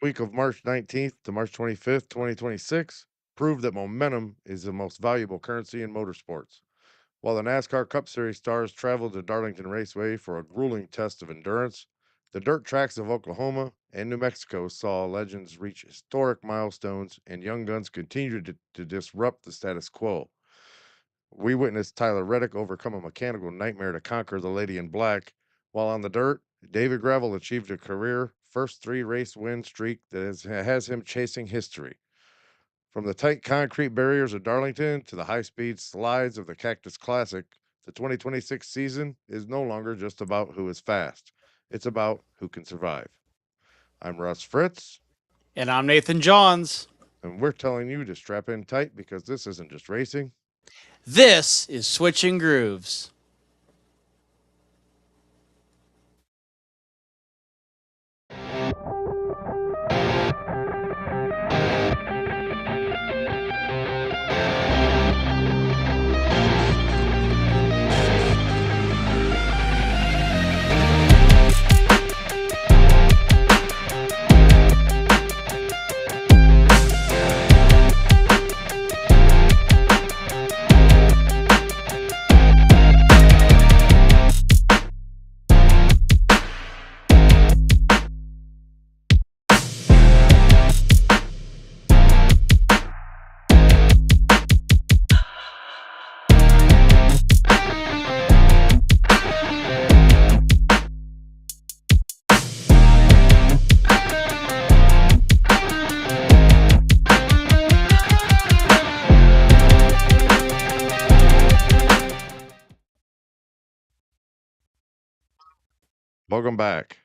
Week of March 19th to March 25th, 2026 proved that momentum is the most valuable currency in motorsports. While the NASCAR Cup Series stars traveled to Darlington Raceway for a grueling test of endurance, the dirt tracks of Oklahoma and New Mexico saw legends reach historic milestones and young guns continue to disrupt the status quo. We witnessed Tyler Reddick overcome a mechanical nightmare to conquer the Lady in Black, while on the dirt, David Gravel achieved a career first three-race win streak that has him chasing history. From the tight concrete barriers of Darlington to the high-speed slides of the Cactus Classic, the 2026 season is no longer just about who is fast. It's about who can survive. I'm Russ Fritz, And I'm Nathan Johns. and we're telling you to strap in tight because this isn't just racing. This is Switchin Grooves. Welcome back.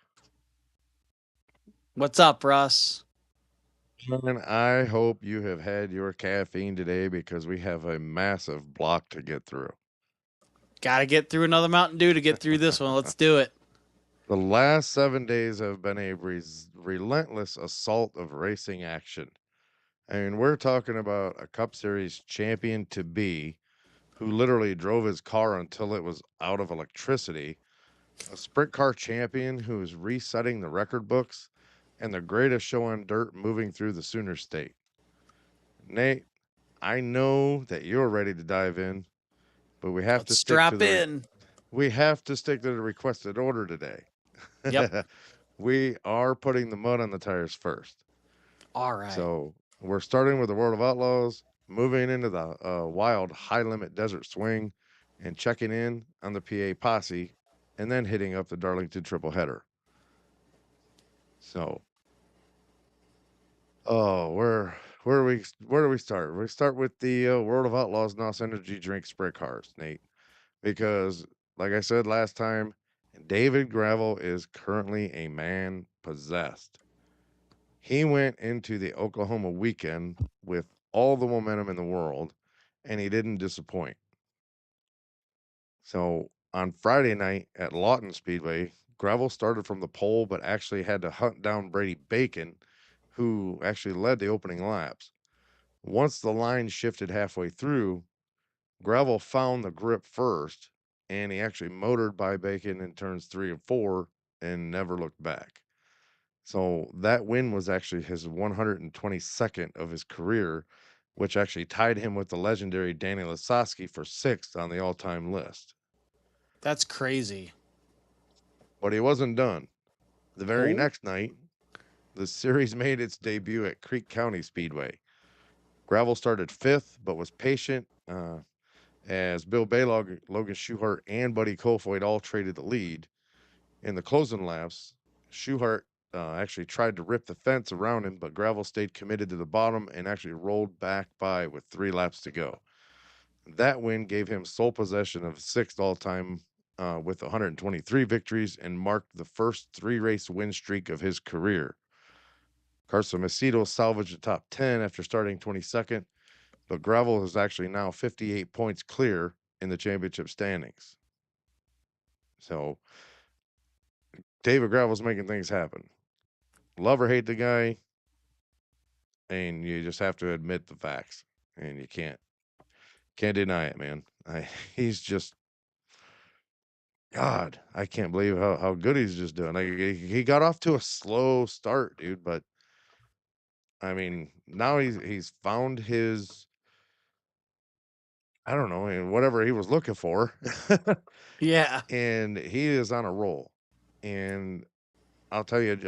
What's up, Russ? And I hope you have had your caffeine today because we have a massive block to get through. Gotta get through another Mountain Dew to get through this one. Let's do it. The last 7 days have been a relentless assault of racing action. I mean, we're talking about a Cup Series champion to be who literally drove his car until it was out of electricity, a sprint car champion who is resetting the record books, and the greatest show on dirt moving through the Sooner State. Nate, I know that you're ready to dive in, but Let's strap in. we have to stick to the requested order today. Yep. We are putting the mud on the tires first. All right. So we're starting with the World of Outlaws, moving into the wild high limit desert swing, and checking in on the PA posse, and then hitting up the Darlington triple header. So, oh, where do we start? We start with the World of Outlaws NOS Energy Drink Sprint Cars, Nate, because like I said last time, David Gravel is currently a man possessed. He went into the Oklahoma weekend with all the momentum in the world, and he didn't disappoint. So on Friday night at Lawton Speedway, Gravel started from the pole, but actually had to hunt down Brady Bacon, who actually led the opening laps. Once the line shifted halfway through, Gravel found the grip first, and he actually motored by Bacon in turns 3 and 4 and never looked back. So that win was actually his 122nd of his career, which actually tied him with the legendary Danny Lasoski for sixth on the all time list. That's crazy. But he wasn't done. The very Oh, next night, the series made its debut at Creek County Speedway. Gravel started fifth, but was patient as Bill Baylog, Logan Schuchart, and Buddy Kofoid all traded the lead. In the closing laps, Schuchart actually tried to rip the fence around him, but Gravel stayed committed to the bottom and actually rolled back by with 3 laps to go. That win gave him sole possession of sixth all time with 123 victories and marked the first 3 race win streak of his career. Carson Macedo salvaged the top 10 after starting 22nd, but Gravel is actually now 58 points clear in the championship standings. So David Gravel's making things happen. Love or hate the guy, and you just have to admit the facts, and you can't deny it, man. He's just God. I can't believe how good he's just doing. Like he got off to a slow start, dude, but I mean, now he's found his, I don't know, whatever he was looking for, Yeah. and he is on a roll. And I'll tell you,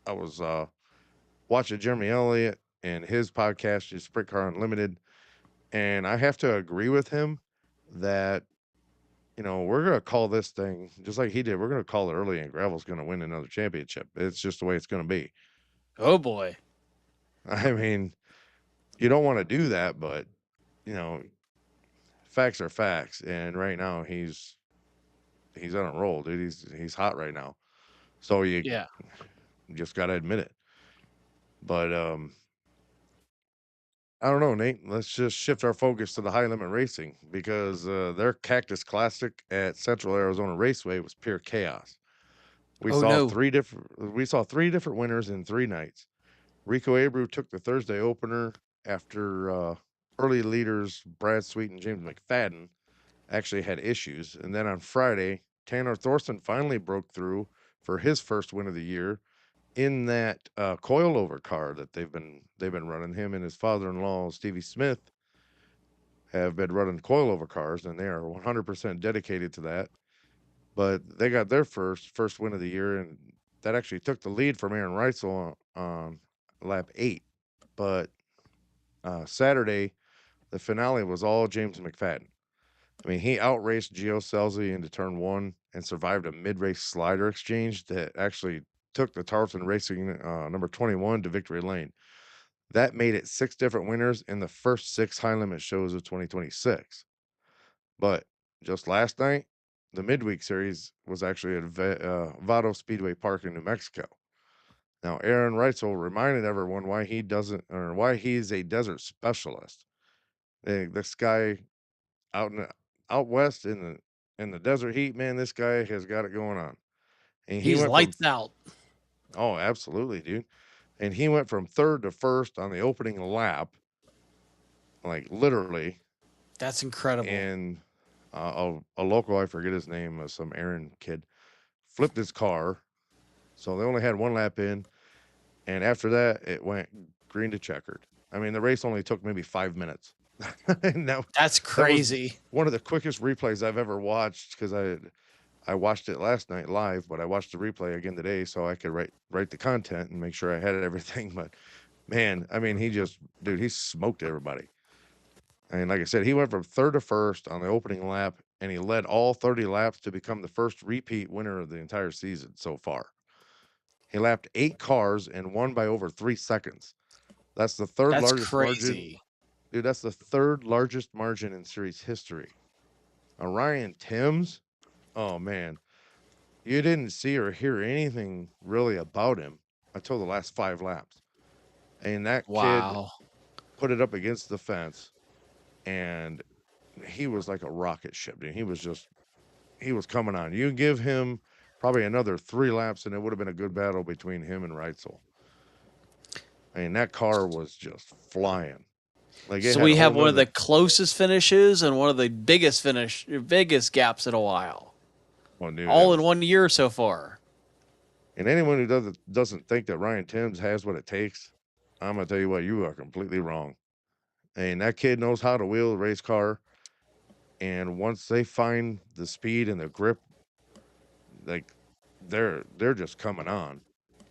I was watching Jeremy Elliott and his podcast, is Sprint Car Unlimited, and I have to agree with him that we're gonna call this thing just like he did. We're gonna call it early, and Gravel's gonna win another championship. It's just the way it's gonna be. Oh boy. I mean, you don't want to do that, but you know, facts are facts. And right now, he's on a roll, dude. He's hot right now. So you Yeah. just gotta admit it. But I don't know, Nate. Let's just shift our focus to the high limit racing because their Cactus Classic at Central Arizona Raceway was pure chaos. Oh no. We saw three different winners in 3 nights. Rico Abreu took the Thursday opener after early leaders Brad Sweet and James McFadden actually had issues, and then on Friday, Tanner Thorson finally broke through for his first win of the year in that coilover car that they've been running. Him and his father-in-law Stevie Smith have been running coilover cars, and they are 100% dedicated to that. But they got their first win of the year, and that actually took the lead from Aaron Reutzel on lap 8. But Saturday, the finale was all James McFadden. I mean, he outraced Gio Scelzi into turn 1 and survived a mid-race slider exchange that actually took the Tarleton Racing number 21 to victory lane. That made it 6 different winners in the first 6 high limit shows of 2026. But just last night, the midweek series was actually at Vado Speedway Park in New Mexico. Now, Aaron Reutzel reminded everyone why he doesn't, or why he's a desert specialist. This guy out in out west in the desert heat, man, this guy has got it going on. And he He's went from lights out. oh, absolutely, dude. And he went from third to first on the opening lap, like literally. That's incredible. And a local, I forget his name, some Aaron kid, flipped his car. So they only had one lap in, and after that, it went green to checkered. I mean, the race only took maybe 5 minutes, and That's that was crazy. one of the quickest replays I've ever watched because I watched it last night live, but I watched the replay again today so I could write the content and make sure I had everything. But man, I mean, dude, he smoked everybody. And like I said, he went from third to first on the opening lap, and he led all 30 laps to become the first repeat winner of the entire season so far. He lapped 8 cars and won by over 3 seconds. That's the third That's largest margin. crazy. Dude, that's the third largest margin in series history. Ryan Timms, oh man, you didn't see or hear anything really about him until the last 5 laps. And that kid Wow. put it up against the fence, and he was like a rocket ship, dude. He was coming on. You give him probably another 3 laps, and it would have been a good battle between him and Reitzel. I mean, that car was just flying. Like it So had we a whole have one of the nother. closest finishes and one of the biggest gaps in a while. Well, dude, it All in was. 1 year so far. And anyone who doesn't think that Ryan Timms has what it takes, I'm gonna tell you what, you are completely wrong. And that kid knows how to wheel a race car. And once they find the speed and the grip, like they're just coming on,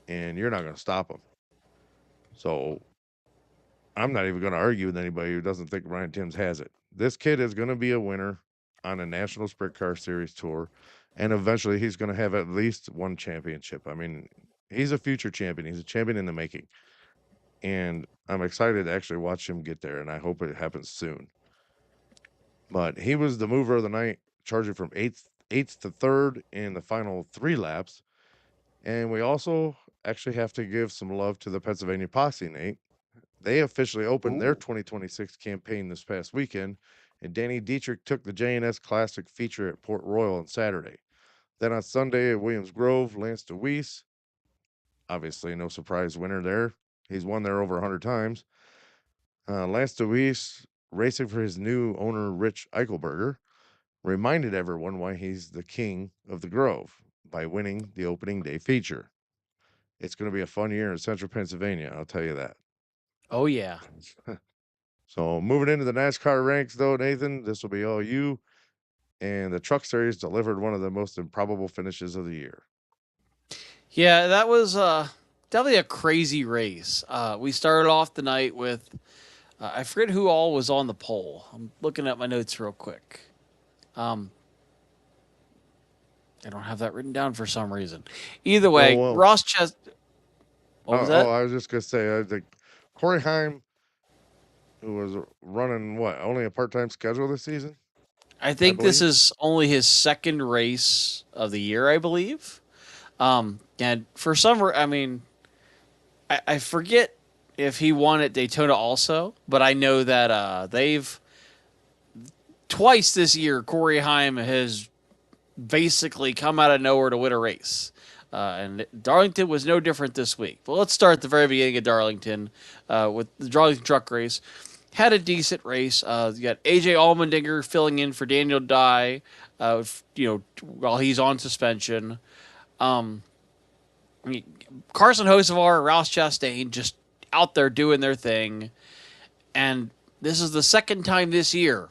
and you're not gonna stop them. So I'm not even gonna argue with anybody who doesn't think Ryan Timms has it. This kid is gonna be a winner on a national sprint car series tour, and eventually he's gonna have at least one championship. I mean, he's a future champion. He's a champion in the making. And I'm excited to actually watch him get there, and I hope it happens soon. But he was the mover of the night, charging from eighth to third in the final 3 laps. And we also actually have to give some love to the Pennsylvania Posse, Nate. They officially opened their Ooh. 2026 campaign this past weekend, and Danny Dietrich took the JNS Classic feature at Port Royal on Saturday. Then on Sunday at Williams Grove, Lance DeWeese, obviously no surprise winner there. He's won there over 100 times. Lance DeWeese, racing for his new owner, Rich Eichelberger, reminded everyone why he's the king of the Grove by winning the opening day feature. It's going to be a fun year in central Pennsylvania, I'll tell you that. Oh yeah. So moving into the NASCAR ranks, though, Nathan, this will be all you. And the Truck Series delivered one of the most improbable finishes of the year. Yeah, that was definitely a crazy race. We started off the night with I forget who all was on the pole. I'm looking at my notes real quick. Um, I don't have that written down for some reason. Either Oh way, well. Ross Chest. What was that? I was just gonna say, I think Corey Heim, who was running what only a part-time schedule this season, I I think this believe. is only his second race of the year, I believe. And for some, I mean, I forget if he won at Daytona also, but I know that they've twice this year. Corey Heim has basically come out of nowhere to win a race. And Darlington was no different this week. But let's start at the very beginning of Darlington with the Darlington Truck Race. Had a decent race. You got AJ Allmendinger filling in for Daniel Dye, while he's on suspension. Um, Carson Hocevar, Rouse Chastain just out there doing their thing. And this is the second time this year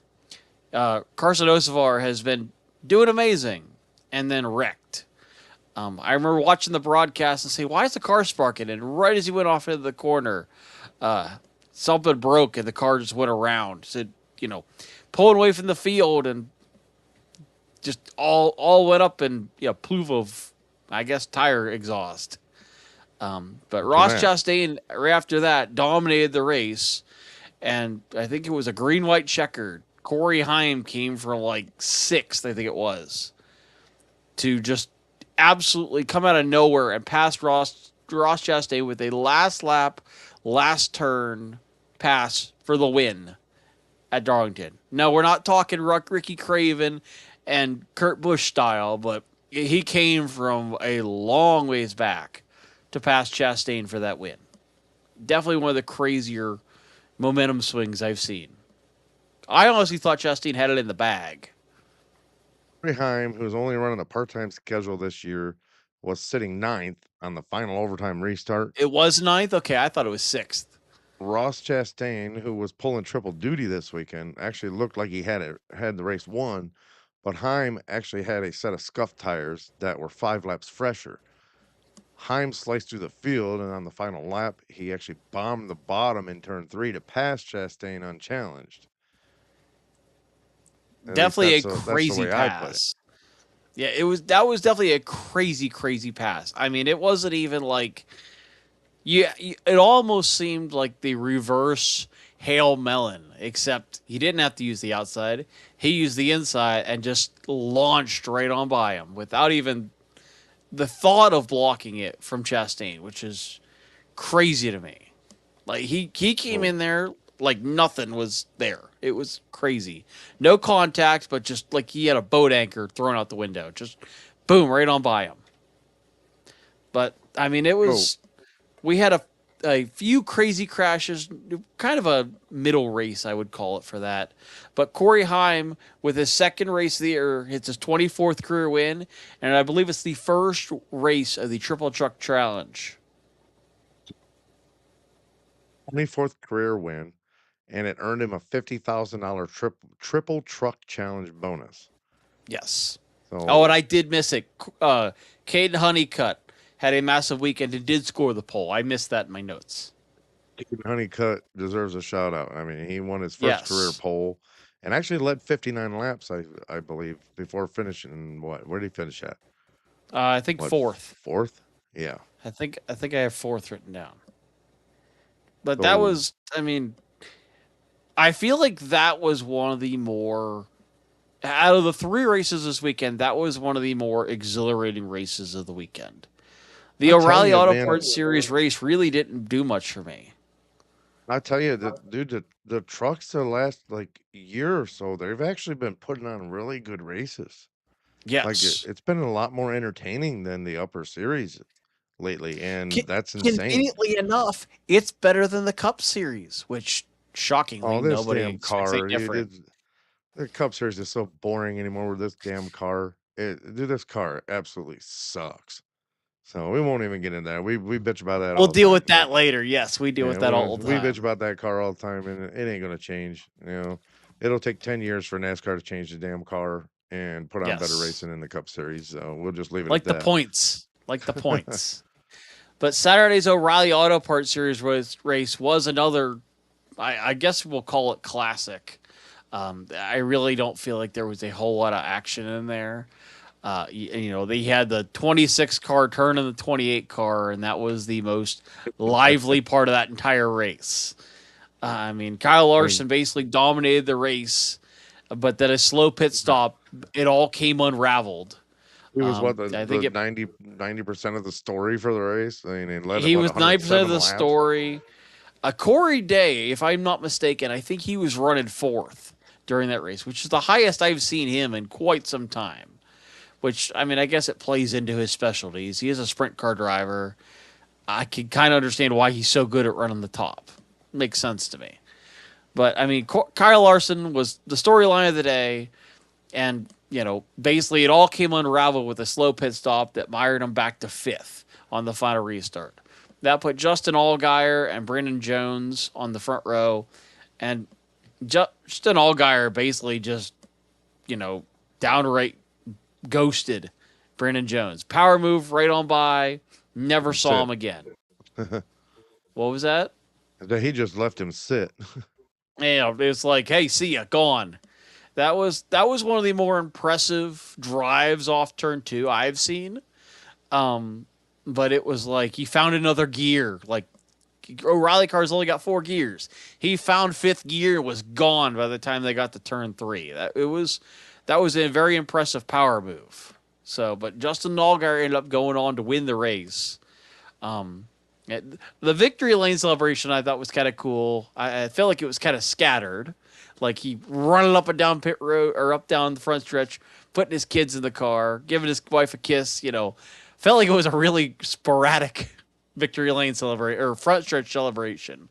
Carson Hocevar has been doing amazing and then wrecked. I remember watching the broadcast and say, "Why is the car sparking?" And right as he went off into the corner, something broke and the car just went around. So, pulling away from the field and just all went up in plume of, I guess, tire exhaust. But From Ross that, Chastain, right after that, dominated the race, and I think it was a green-white checkered. Corey Heim came from like sixth, I think it was, to just absolutely come out of nowhere and pass Ross Chastain with a last lap, last turn pass for the win at Darlington. No, we're not talking Ricky Craven and Kurt Busch style, but he came from a long ways back to pass Chastain for that win. Definitely one of the crazier momentum swings I've seen. I honestly thought Chastain had it in the bag. Corey Heim, who's only running a part-time schedule this year, was sitting ninth on the final overtime restart. It was ninth? Okay, I thought it was sixth. Ross Chastain, who was pulling triple duty this weekend, actually looked like he had the race won, but Heim actually had a set of scuffed tires that were 5 laps fresher. Heim sliced through the field, and on the final lap, he actually bombed the bottom in turn 3 to pass Chastain unchallenged. At least Definitely a that's the crazy way I put it. pass. Yeah, that was definitely a crazy, crazy pass. I mean, it wasn't even like it almost seemed like the reverse Hail Melon, except he didn't have to use the outside. He used the inside and just launched right on by him without even the thought of blocking it from Chastain, which is crazy to me. Like he came So in there like nothing was there. It was crazy. No contact, but just like he had a boat anchor thrown out the window. Just boom, right on by him. But I mean, so we had a few crazy crashes, kind of a middle race, I would call it for that. But Corey Heim, with his second race of the year, hits his 24th career win, and I believe it's the first race of the Triple Truck Challenge. 24th career win, and it earned him a $50,000 triple truck challenge bonus. Yes. Oh, and So I did miss it. Caden Honeycutt had a massive weekend and did score the pole. I missed that in my notes. Honeycutt deserves a shout out. I mean, he won his first career Yes. pole and actually led 59 laps, I believe, before finishing. Where did he finish at? I think What, fourth. fourth? Yeah. I think I have fourth written down. But that So was, I mean, I feel like that was one of the more out of the three races this weekend. That was one of the more exhilarating races of the weekend. The I tell O'Reilly you, Auto man, Parts Series race really didn't do much for me. I tell you that, dude, the trucks the last like year or so, they've actually been putting on really good races. Like Yes. it's been a lot more entertaining than the upper series lately, and that's insane. Conveniently enough, it's better than the Cup Series, which shockingly Oh, this nobody damn expects any car, dude! different. The Cup Series is so boring anymore with this damn car. Dude, this car absolutely sucks. So we won't even get into that. We bitch about that We'll all the deal time. with that later. Yes, we deal Yeah, with that all the we bitch time. about that car all the time, and it ain't gonna change. It'll take 10 years for NASCAR to change the damn car and put on better Yes. racing in the Cup Series. So we'll just leave it at Like the that. points. Like the points. But Saturday's O'Reilly Auto Parts Series race was another, I guess we'll call it classic. I really don't feel like there was a whole lot of action in there. They had the 26 car turn in the 28 car, and that was the most lively part of that entire race. Kyle I mean, Larson basically dominated the race, but then a slow pit stop, it all came unraveled. he was what I think the it 90% of the story for the race. I mean, he led at he what was 90% of 107 the laps. story. Corey Day, if I'm not mistaken, I think he was running fourth during that race, which is the highest I've seen him in quite some time. Which, I guess it plays into his specialties. He is a sprint car driver. I can kind of understand why he's so good at running the top. Makes sense to me. But, Kyle Larson was the storyline of the day. And, basically it all came unraveled with a slow pit stop that mired him back to fifth on the final restart. That put Justin Allgaier and Brandon Jones on the front row. And Justin Allgaier basically just, downright ghosted Brandon Jones. Power move right on by. Never saw Sit. him again. What was that? He just left him sit. It's like, hey, see ya, gone. That was one of the more impressive drives off turn two I've seen. Um, but it was like he found another gear. Like O'Reilly cars only got 4 gears. He found fifth gear and was gone by the time they got to turn three. That was a very impressive power move. So, but Justin Allgaier ended up going on to win the race. Um, the victory lane celebration I thought was kind of cool. I felt like it was kind of scattered, like he running up and down pit road or up down the front stretch, putting his kids in the car, giving his wife a kiss. Felt like it was a really sporadic victory lane celebration or front stretch celebration,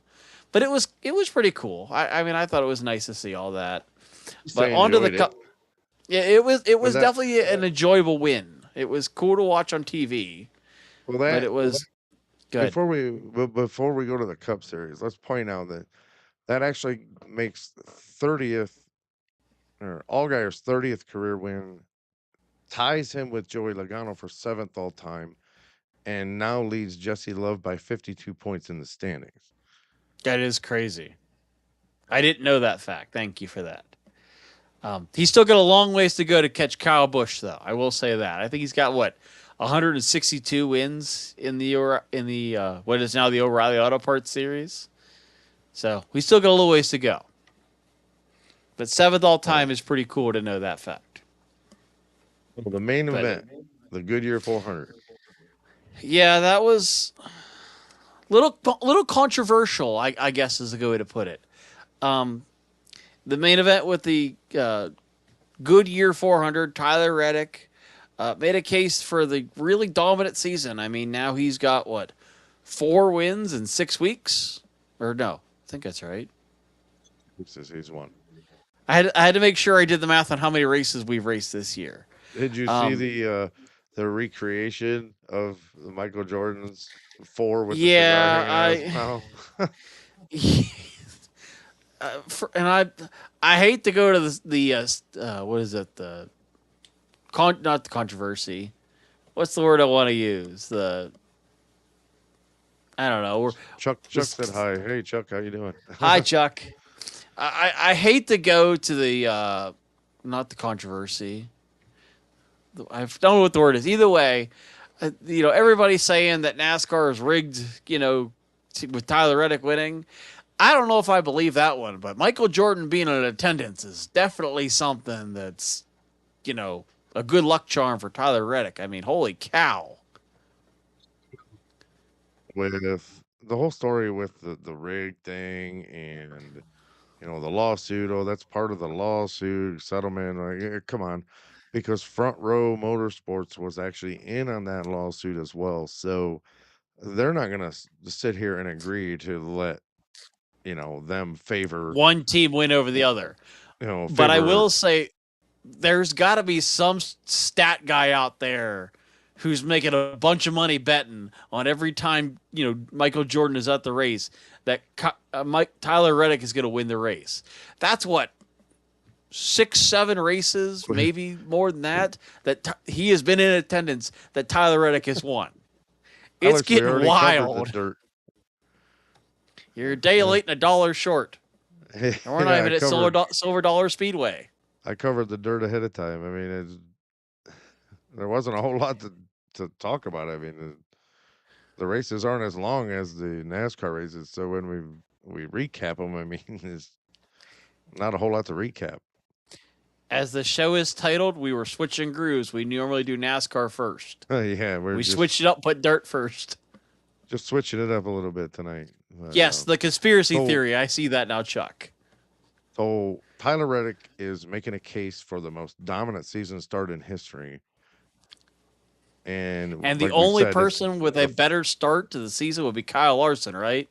but it was pretty cool. I thought it was nice to see all that. But Say onto the enjoyed it. cup. Yeah, it was But that definitely an enjoyable win. It was cool to watch on TV, well but that it was good. before we go to the Cup Series, let's point out that actually makes 30th or Allgaier's 30th career win, ties him with Joey Logano for seventh all time, and now leads Jesse Love by 52 points in the standings. That is crazy. I didn't know that fact. Thank you for that. He's still got a long ways to go to catch Kyle Busch, though. I will say that. I think he's got 162 wins in the what is now the O'Reilly Auto Parts Series. So we still got a little ways to go. But seventh all Well, time is pretty cool to know that fact. the main But event, the Goodyear 400. yeah, that was little controversial. I guess is a good way to put it. Um, the main event with the Goodyear 400, Tyler Reddick made a case for the really dominant season. Now he's got 4 wins in 6 weeks, or no, I think that's right. He's won. I had to make sure I did the math on how many races we've raced this year. Did you see Um, the recreation of Michael Jordan's four with the cigar yeah, hanging out of his mouth? and I hate to go to the what is it, the not the controversy. What's the word I want to use? I don't know. Chuck said hi. Hey Chuck, how you doing? Hi, Chuck. I hate to go to the not the controversy. I don't know what the word is. Either way, everybody's saying that NASCAR is rigged. With Tyler Reddick winning. I don't know if I believe that one, but Michael Jordan being in attendance is definitely something that's a good luck charm for Tyler Reddick. Holy cow! With the whole story with the rig thing and the lawsuit. Oh, that's part of the lawsuit settlement. Like, come on, because Front Row Motorsports was actually in on that lawsuit as well. So they're not gonna sit here and agree to let them favor One team win over the other, but I favor. will say there's got to be some stat guy out there who's making a bunch of money betting on every time Michael Jordan is at the race that Tyler Reddick is going to win the race. That's what 6, 7 races, maybe more than that. He has been in attendance that Tyler Reddick has won. It's Alex, we getting already covered the wild. dirt. You're a day late and a dollar short. And we're not Yeah, even at Silver Dollar Speedway. I covered the dirt ahead of time. I mean, there wasn't a whole lot to talk about. I mean, the races aren't as long as the NASCAR races, so when we recap them, I mean, there's not a whole lot to recap. As the show is titled, we were switching grooves. We normally do NASCAR first. Yeah, We switched it up, put dirt first. Just switching it up a little bit tonight. But, yes, the conspiracy theory. I see that now, Chuck. So Tyler Reddick is making a case for the most dominant season start in history. And the only person with a better start to the season would be Kyle Larson, right?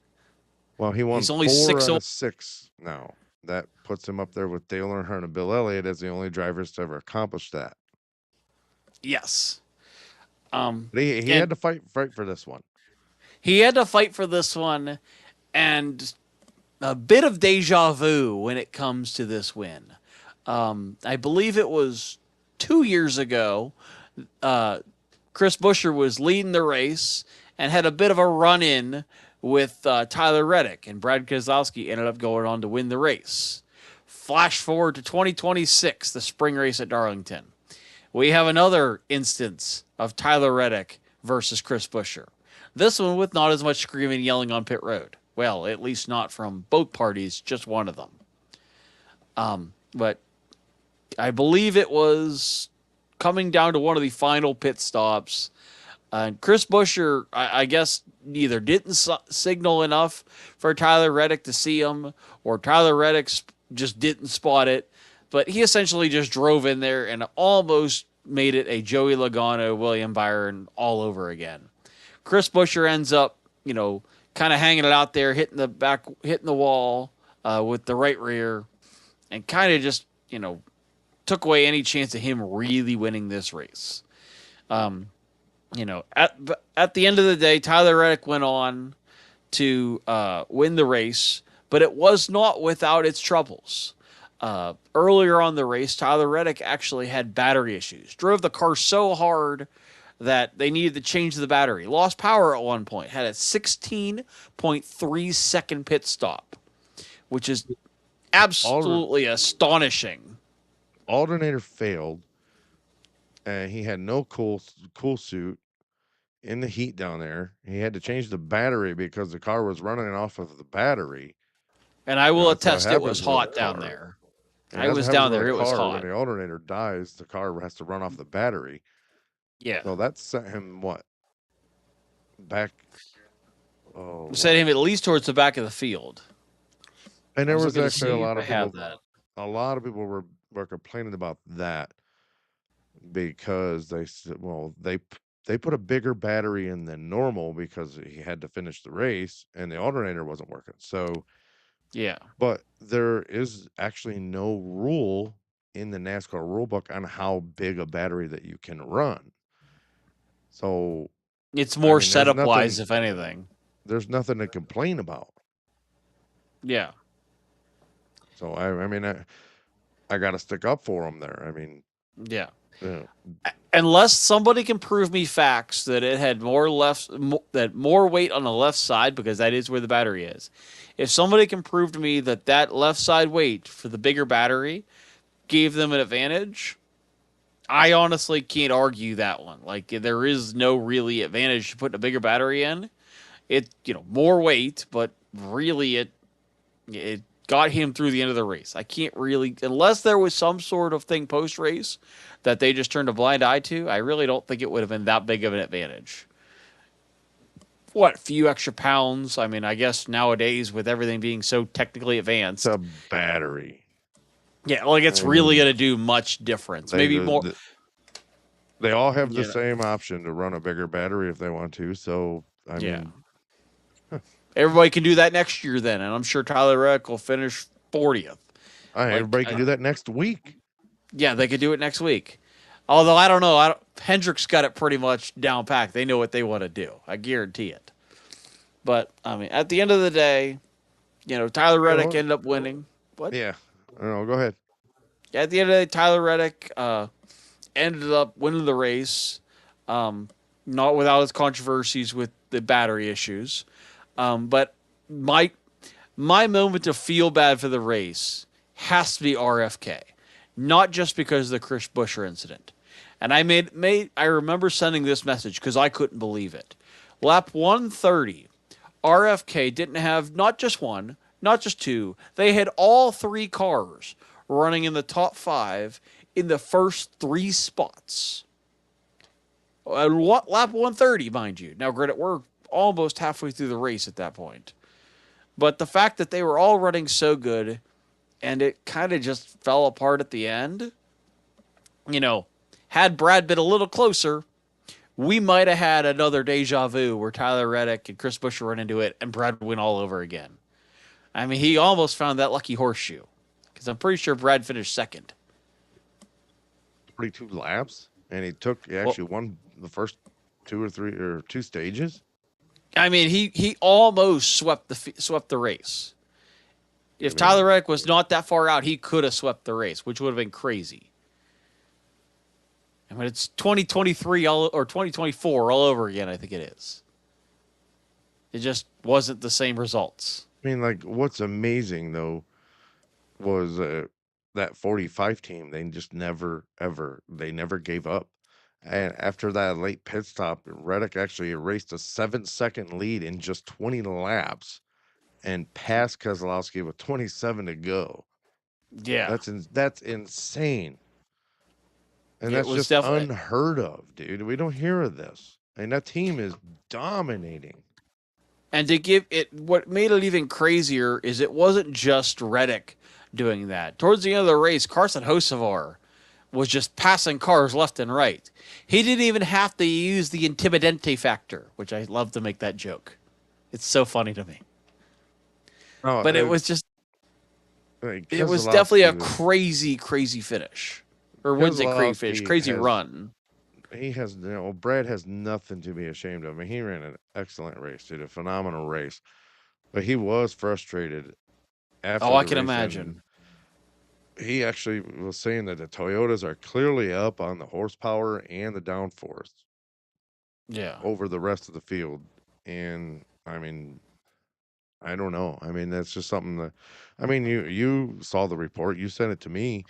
Well, he won He's only 4 out of 6 now. That puts him up there with Dale Earnhardt and Bill Elliott as the only drivers to ever accomplish that. Yes. But he had to fight for this one. He had to fight for this one, and a bit of deja vu when it comes to this win. I believe it was 2 years ago. Chris Buescher was leading the race and had a bit of a run-in with Tyler Reddick, and Brad Keselowski ended up going on to win the race. Flash forward to 2026, the spring race at Darlington. We have another instance of Tyler Reddick versus Chris Buescher. This one with not as much screaming and yelling on pit road. Well, at least not from both parties, just one of them. But I believe it was coming down to one of the final pit stops. Chris Buescher, I guess, either didn't signal enough for Tyler Reddick to see him, or Tyler Reddick just didn't spot it. But he essentially just drove in there and almost made it a Joey Logano, William Byron all over again. Chris Buescher ends up, kind of hanging it out there, hitting the wall with the right rear, and kind of just, took away any chance of him really winning this race. At the end of the day, Tyler Reddick went on to win the race, but it was not without its troubles. Earlier on the race, Tyler Reddick actually had battery issues. Drove the car so hard that they needed to change the battery. Lost power at one point. Had a 16.3 second pit stop, which is absolutely astonishing. Alternator failed, and he had no cool suit in the heat down there. He had to change the battery because the car was running off of the battery. And I will attest it was hot down there. I was down there. It was hot. When the alternator dies, the car has to run off the battery. Yeah. So that sent him back. Sent him at least towards the back of the field. And there was actually a lot of people. A lot of people were complaining about that because they said, well, they put a bigger battery in than normal because he had to finish the race and the alternator wasn't working. So. Yeah. But there is actually no rule in the NASCAR rulebook on how big a battery that you can run. So it's more setup wise, if anything. There's nothing to complain about. Yeah. So I got to stick up for him there. I mean, yeah. Unless somebody can prove me facts that it had more weight on the left side, because that is where the battery is. If somebody can prove to me that left side weight for the bigger battery gave them an advantage, I honestly can't argue that one. Like, there is no really advantage to putting a bigger battery in. It, more weight, but really it got him through the end of the race. I can't really, unless there was some sort of thing post-race that they just turned a blind eye to, I really don't think it would have been that big of an advantage. What, a few extra pounds? I mean, I guess nowadays with everything being so technically advanced. It's a battery. Yeah, like it's really going to do much difference. Maybe more. They all have the same option to run a bigger battery if they want to. So, I mean. Everybody can do that next year then, and I'm sure Tyler Reddick will finish 40th. Everybody can do that next week. Yeah, they could do it next week. Although, I don't know. Hendrick's got it pretty much down packed. They know what they want to do. I guarantee it. But I mean, at the end of the day, Tyler You Reddick know, ended up winning. What? yeah. I don't know. Go ahead. At the end of the day, Tyler Reddick ended up winning the race, um, not without its controversies with the battery issues. But my my moment to feel bad for the race has to be RFK, not just because of the Chris Buescher incident. And I remember sending this message because I couldn't believe it. Lap 130, RFK didn't have not just one, not just two. They had all three cars running in the top five in the first three spots. Lap 130, mind you. Now, granted, we're almost halfway through the race at that point. But the fact that they were all running so good and it kind of just fell apart at the end, you know, had Brad been a little closer, we might have had another deja vu where Tyler Reddick and Chris Buescher run into it and Brad win all over again. I mean, he almost found that lucky horseshoe because I'm pretty sure Brad finished second. 42 laps, and he Well, actually won the first two or three or two stages. I mean, he almost swept the race. I If Tyler mean, Reddick was not that far out, he could have swept the race, which would have been crazy. I mean, it's 2023 or 2024 all over again. I think it is. It just wasn't the same results. like what's amazing though was that 45 team. They just never ever they never gave up. And after that late pit stop, Reddick actually erased a 7-second lead in just 20 laps and passed Keselowski with 27 to go. Yeah, That's insane. And it that's was just definitely. unheard of, dude. We don't hear of this. And that team is dominating. And to give it, what made it even crazier is it wasn't just Reddick doing that. Towards the end of the race, Carson Hocevar was just passing cars left and right. He didn't even have to use the intimidante factor, which I love to make that joke. It's so funny to me. Oh, But it was definitely a Keselowski was crazy, crazy finish. Or wouldn't say crazy finish, Keselowski crazy has run. he has Brad has nothing to be ashamed of. I mean, he ran an excellent race, did a phenomenal race, but he was frustrated Oh, after I the can race ended. imagine. He actually was saying that the Toyotas are clearly up on the horsepower and the downforce Yeah. over the rest of the field. And I mean, I don't know. I mean, that's just something that I mean, you saw the report, you sent it to me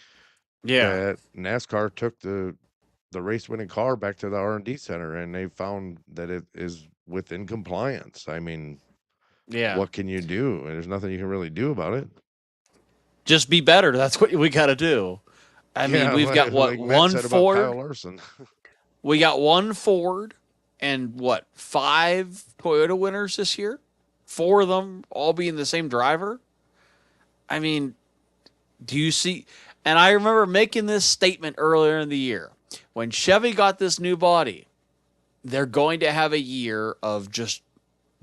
Yeah. that NASCAR took the race winning car back to the R&D center and they found that it is within compliance. I mean, Yeah. what can you do? There's nothing you can really do about it. Just be better. That's what we got to do. I mean, Yeah, we've got what, like Matt one said about Kyle Ford? Larson. We got one Ford and what, five Toyota winners this year? Four of them all being the same driver? I mean, do you see? And I remember making this statement earlier in the year. When Chevy got this new body, they're going to have a year of just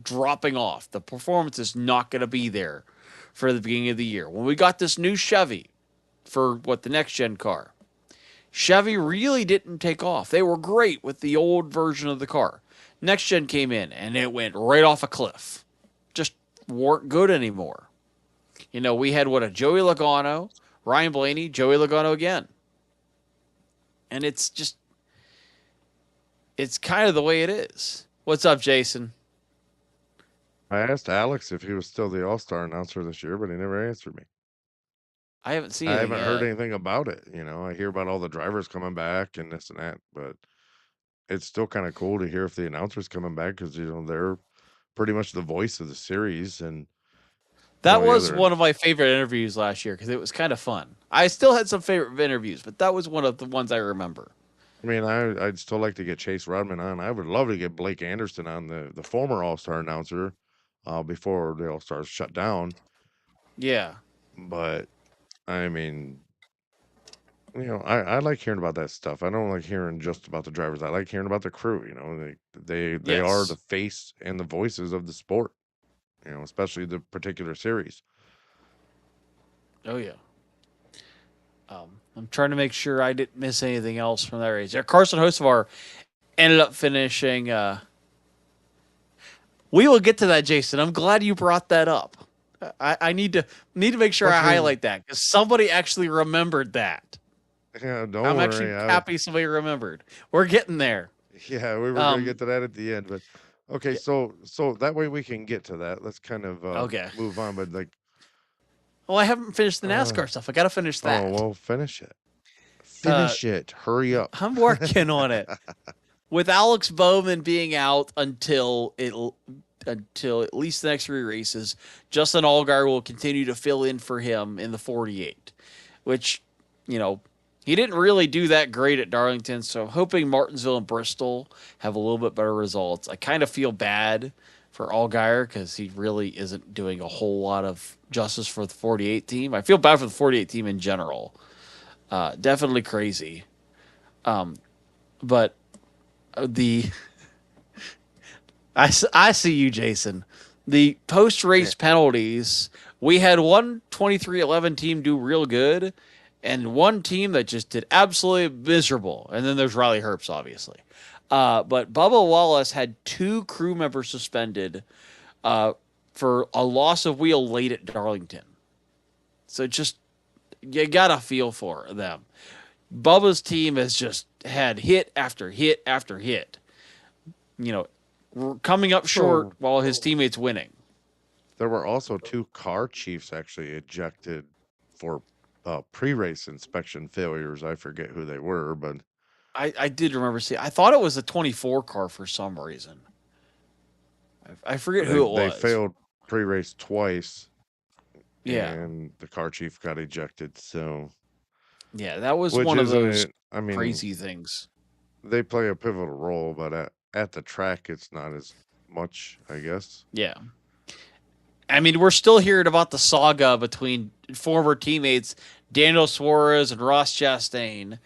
dropping off. The performance is not going to be there for the beginning of the year. When we got this new Chevy for what the next gen car, Chevy really didn't take off. They were great with the old version of the car. Next gen came in and it went right off a cliff. Just weren't good anymore. We had what, a Joey Logano, Ryan Blaney, Joey Logano again. And it's kind of the way it is. What's up, Jason? I asked Alex if he was still the All-Star announcer this year, but he never answered me. I haven't seen I anything haven't heard yet. anything about it. I hear about all the drivers coming back and this and that, but it's still kind of cool to hear if the announcer's coming back because they're pretty much the voice of the series, and That the was other. one of my favorite interviews last year because it was kind of fun. I still had some favorite interviews, but that was one of the ones I remember. I mean, I'd still like to get Chase Rodman on. I would love to get Blake Anderson on, the former All-Star announcer, before the All-Stars shut down. Yeah. But I mean, I like hearing about that stuff. I don't like hearing just about the drivers. I like hearing about the crew. They are the Yes. face and the voices of the sport. Especially the particular series. Oh yeah. I'm trying to make sure I didn't miss anything else from that race. Carson Hocevar ended up finishing. We will get to that, Jason. I'm glad you brought that up. I need to make sure I Luckily, highlight that because somebody actually remembered that. yeah, don't I'm worry. actually happy somebody remembered. We're getting there. Yeah, we were gonna Um, get to that at the end, but okay, yeah, so that way we can get to that. Let's kind of okay. move on, but like, Well, I haven't finished the uh, NASCAR stuff. I got to finish oh that. well, finish it. Uh, Finish it. Hurry up. I'm working on it. With Alex Bowman being out until at least the next three races, Justin Allgaier will continue to fill in for him in the 48, which, you know, he didn't really do that great at Darlington, so I'm hoping Martinsville and Bristol have a little bit better results. I kind of feel bad for Allgaier because he really isn't doing a whole lot of justice for the 48 team. I feel bad for the 48 team in general. Definitely crazy. But the I see you, Jason. The post Yeah. race penalties, we had one 23-11 team do real good and one team that just did absolutely miserable. And then there's Riley Herbst, obviously. But Bubba Wallace had two crew members suspended for a loss of wheel late at Darlington. So just, you got to feel for them. Bubba's team has just had hit after hit after hit. You know, coming up short So while his teammates winning. there were also two car chiefs actually ejected for pre-race inspection failures. I forget who they were, but I did remember seeing. I thought it was a 24 car for some reason. I forget who it they was. failed pre-race twice, Yeah, and the car chief got ejected. So, yeah, that was which one of isn't those it? I mean, crazy things. they play a pivotal role, but at the track, it's not as much, I guess. Yeah, I mean, we're still hearing about the saga between former teammates Daniel Suarez and Ross Chastain.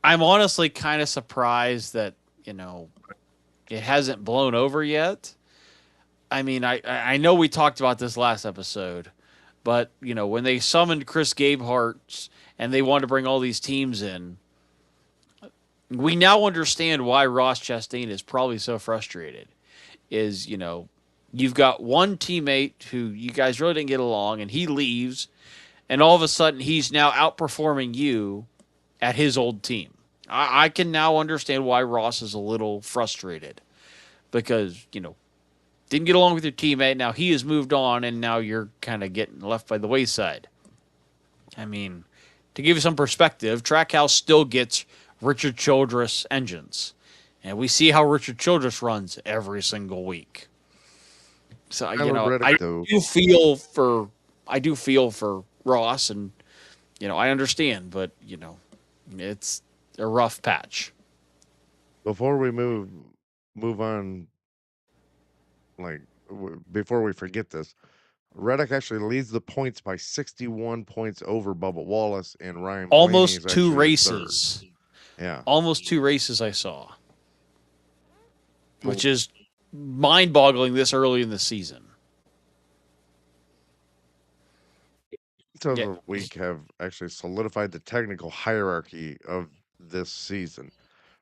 I'm honestly kind of surprised that you know it hasn't blown over yet. I mean, I know we talked about this last episode, but you know when they summoned Chris Gabehart and they wanted to bring all these teams in, we now understand why Ross Chastain is probably so frustrated. Is you've got one teammate who you guys really didn't get along, and he leaves, and all of a sudden he's now outperforming you at his old team. I can now understand why Ross is a little frustrated because didn't get along with your teammate. Now he has moved on, and now you're kind of getting left by the wayside. I mean, to give you some perspective, Trackhouse still gets Richard Childress engines, and we see how Richard Childress runs every single week. So Tyler I Reddick, though, do feel for Ross, and I understand, but it's a rough patch. before we move on, like before we forget this, Reddick actually leads the points by 61 points over Bubba Wallace, and Ryan Blaney is Almost two actually in third. races, Yeah. almost two races I saw, Well, which is mind-boggling this early in the season. of Yeah, the week have actually solidified the technical hierarchy of this season.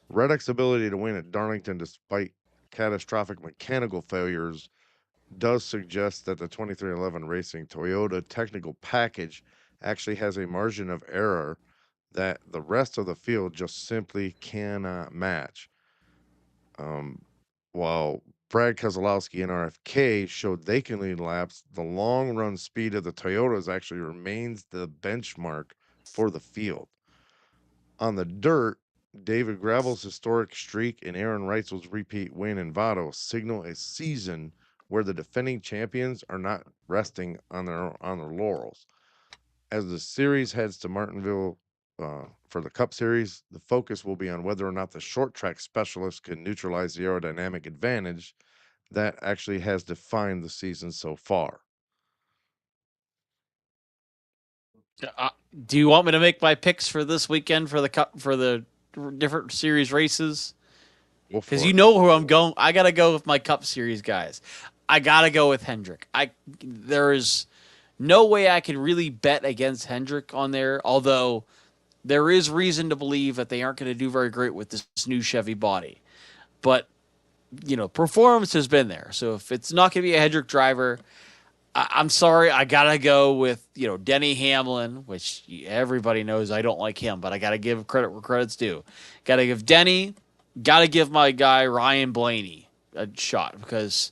Reddick's ability to win at Darlington despite catastrophic mechanical failures does suggest that the 2311 Racing Toyota technical package actually has a margin of error that the rest of the field just simply cannot match. Um, while Brad Keselowski and RFK showed they can lead laps, the long run speed of the Toyotas actually remains the benchmark for the field. On the dirt, David Gravel's historic streak and Aaron Reutzel's repeat win in Vado signal a season where the defending champions are not resting on their laurels. As the series heads to Martinsville for the Cup Series, the focus will be on whether or not the short track specialists can neutralize the aerodynamic advantage that actually has defined the season so far. uh, do you want me to make my picks for this weekend for the cup for the different series races? Go Because for you it. know who I'm going. I gotta go with my Cup Series guys. I gotta go with Hendrick. There is no way I can really bet against Hendrick on there. Although there is reason to believe that they aren't going to do very great with this new Chevy body. But, performance has been there. So if it's not going to be a Hendrick driver, I'm sorry, I gotta go with Denny Hamlin, which everybody knows I don't like him, but I gotta give credit where credit's due. Gotta give Denny, gotta give my guy Ryan Blaney a shot because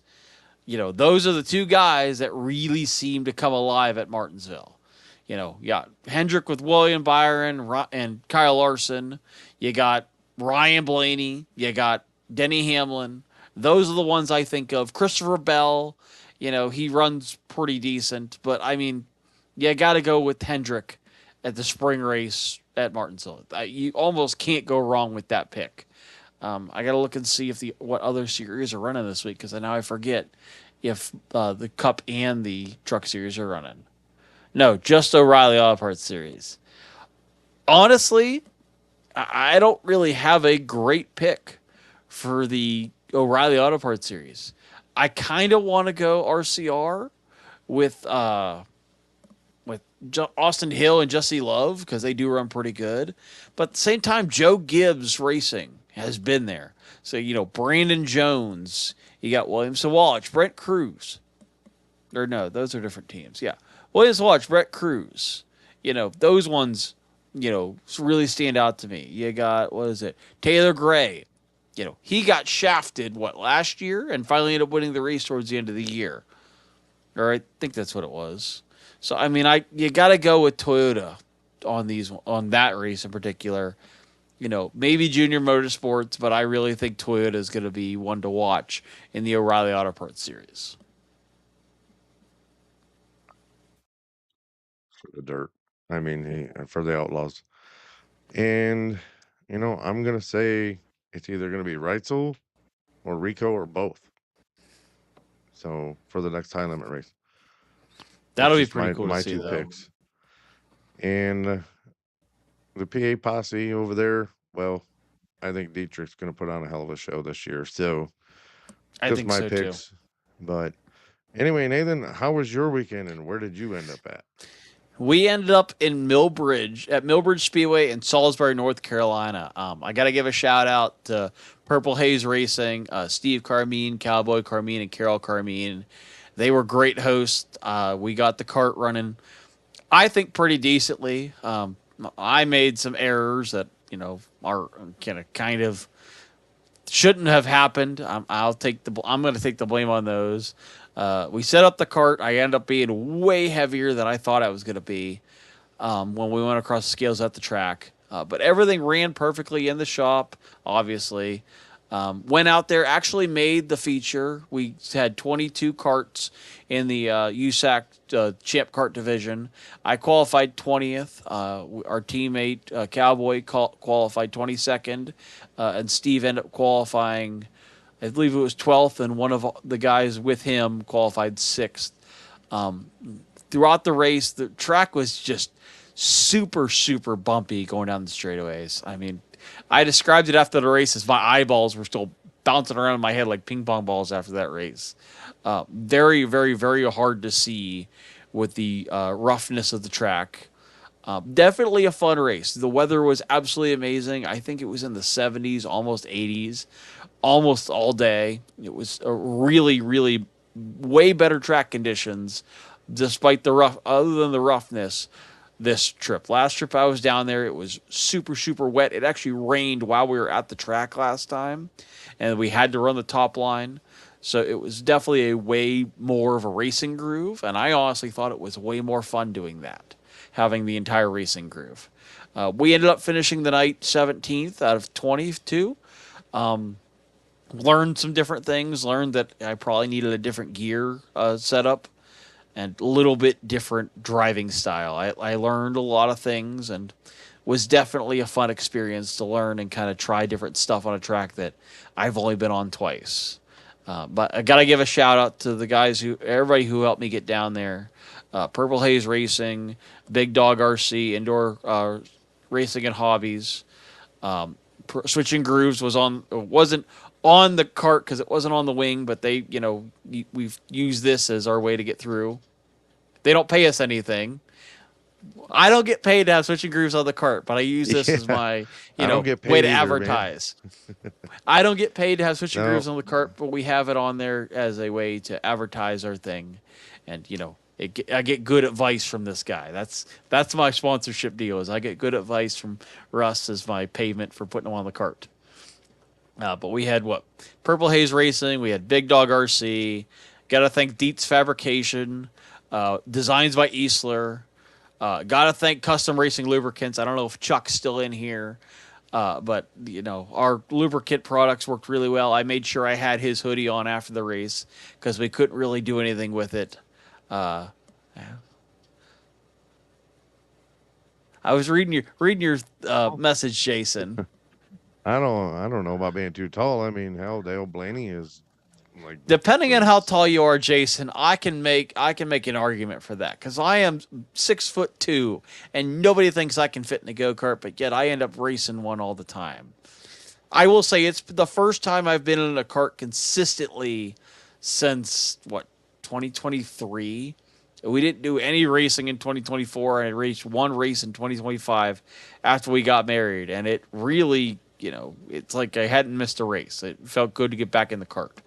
those are the two guys that really seem to come alive at Martinsville. You got Hendrick with William Byron and Kyle Larson. You got Ryan Blaney. You got Denny Hamlin. Those are the ones I think of. Christopher Bell. He runs pretty decent, but I mean, you got to go with Hendrick at the spring race at Martinsville. You almost can't go wrong with that pick. I got to look and see if what other series are running this week because now I forget if the Cup and the Truck Series are running. No, just O'Reilly Auto Parts Series. Honestly, I don't really have a great pick for the O'Reilly Auto Parts Series. I kind of want to go RCR with Austin Hill and Jesse Love because they do run pretty good. But at the same time, Joe Gibbs Racing has been there. So, Brandon Jones, you got Williams Walsh, Brent Cruz. Or no, those are different teams. Yeah. Williams Walsh, Brett Cruz. Those ones, really stand out to me. You got, Taylor Gray. He got shafted, last year and finally ended up winning the race towards the end of the year. Or I think that's what it was. So, I mean, you got to go with Toyota on that race in particular. Maybe Junior Motorsports, but I really think Toyota is going to be one to watch in the O'Reilly Auto Parts Series. For the dirt. I mean, for the Outlaws. And, I'm going to say it's either going to be Reutzel or Rico or both. So for the next time limit race. That'll That's be just pretty cool to my see, two though. picks. And the PA posse over there, well, I think Dietrich's going to put on a hell of a show this year. So I just think my so, too. picks. But anyway, Nathan, how was your weekend and where did you end up at? We ended up in Millbridge Speedway in Salisbury, North Carolina. I got to give a shout out to Purple Haze Racing, Steve Carmine, Cowboy Carmine, and Carol Carmine. They were great hosts. We got the cart running, I think, pretty decently. I made some errors that are kind of shouldn't have happened. I'm going to take the blame on those. We set up the cart. I ended up being way heavier than I thought I was going to be when we went across the scales at the track. But everything ran perfectly in the shop, obviously. Went out there, actually made the feature. We had 22 carts in the USAC Champ Kart division. I qualified 20th. Our teammate, Cowboy, qualified 22nd. And Steve ended up qualifying, I believe it was 12th, and one of the guys with him qualified 6th. Throughout the race, the track was just super, super bumpy going down the straightaways. I mean, I described it after the race as my eyeballs were still bouncing around in my head like ping pong balls after that race. Very, very, very hard to see with the roughness of the track. Definitely a fun race. The weather was absolutely amazing. I think it was in the 70s, almost 80s, almost all day. It was a really, really way better track conditions, despite other than the roughness. This trip. Last trip I was down there, it was super, super wet. It actually rained while we were at the track last time, and we had to run the top line. So it was definitely a way more of a racing groove, and I honestly thought it was way more fun doing that, having the entire racing groove. We ended up finishing the night 17th out of 22. Learned some different things. Learned that I probably needed a different gear setup and a little bit different driving style. I learned a lot of things and was definitely a fun experience to learn and kind of try different stuff on a track that I've only been on twice. But I got to give a shout out to everybody who helped me get down there. Purple Haze Racing, Big Dog RC, Indoor Racing and Hobbies. Switching Grooves wasn't on the cart because it wasn't on the wing, but we've used this as our way to get through. They don't pay us anything. I don't get paid to have Switching Grooves on the cart, but I use this as Yeah, my, I don't get way paid to either, man. advertise. I don't get paid to have Switching No, Grooves on the cart, but we have it on there as a way to advertise our thing, and I get good advice from this guy. That's my sponsorship deal. Is I get good advice from Russ as my payment for putting them on the cart. But we had what Purple Haze Racing. We had Big Dog RC. Got to thank Dietz Fabrication. Designs by Easler. Got to thank Custom Racing Lubricants. I don't know if Chuck's still in here. But our lubricant products worked really well. I made sure I had his hoodie on after the race because we couldn't really do anything with it. Uh, I was reading your message, Jason. I don't know about being too tall. I mean, hell, Dale Blaney is like Depending on like how tall you are, Jason, I can make an argument for that because I am 6'2", and nobody thinks I can fit in a go kart, but yet I end up racing one all the time. I will say it's the first time I've been in a cart consistently since what 2023. We didn't do any racing in 2024, and I raced one race in 2025 after we got married, and it really, it's like I hadn't missed a race. It felt good to get back in the cart.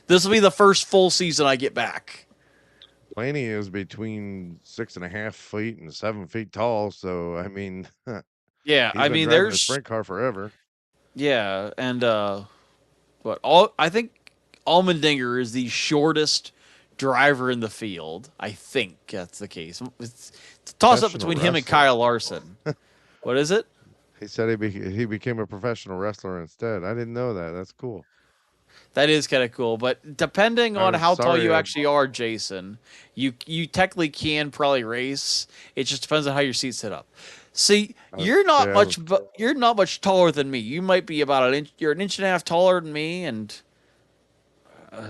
This will be the first full season I get back. Blaney is between 6.5 feet and 7 feet tall. So I mean, Yeah, he's I been mean driving a there's sprint car forever. yeah, and but all I think Allmendinger is the shortest driver in the field. I think that's the case. It's a toss up Professional between him and wrestler. Kyle Larson. What is it? He said he became a professional wrestler instead. I didn't know that. That's cool. That is kind of cool, but depending on I'm how tall sorry. you actually are, Jason, you technically can probably race. It just depends on how your seat's set up. See, Yeah, you're not much taller than me. You might be about an inch. You're an inch and a half taller than me, and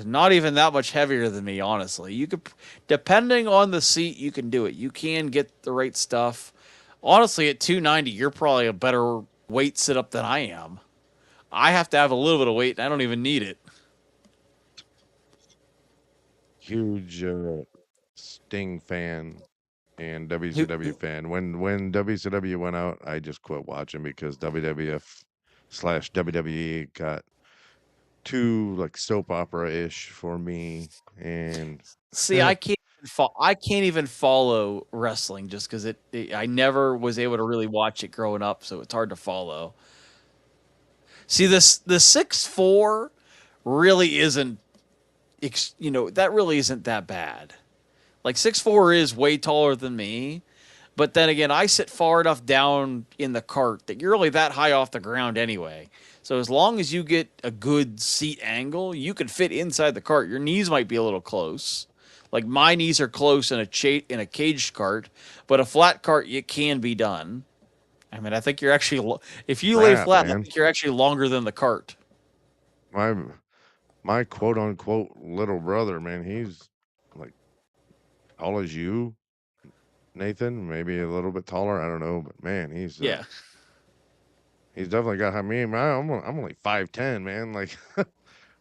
not even that much heavier than me. Honestly, you could, depending on the seat, you can do it. You can get the right stuff. Honestly, at 290, you're probably a better weight sit up than I am. I have to have a little bit of weight, and I don't even need it. huge Sting fan and Who, WCW fan. When WCW went out, I just quit watching because WWF/WWE got too like soap opera ish for me. And See, I can't even follow wrestling just because I never was able to really watch it growing up, so it's hard to follow. See, this the 6'4" really isn't that really isn't that bad. Like 6'4" is way taller than me, but then again, I sit far enough down in the cart that you're really that high off the ground anyway. So as long as you get a good seat angle, you can fit inside the cart. Your knees might be a little close. Like my knees are close in a caged cart, but a flat cart it can be done. I mean, I think you're actually if you lay crap, flat, I man. think you're actually longer than the cart. My my quote unquote little brother, man, he's like tall as you, Nathan, maybe a little bit taller. I don't know, but man, Yeah. he's definitely got. I mean, I'm only 5'10", man. Like,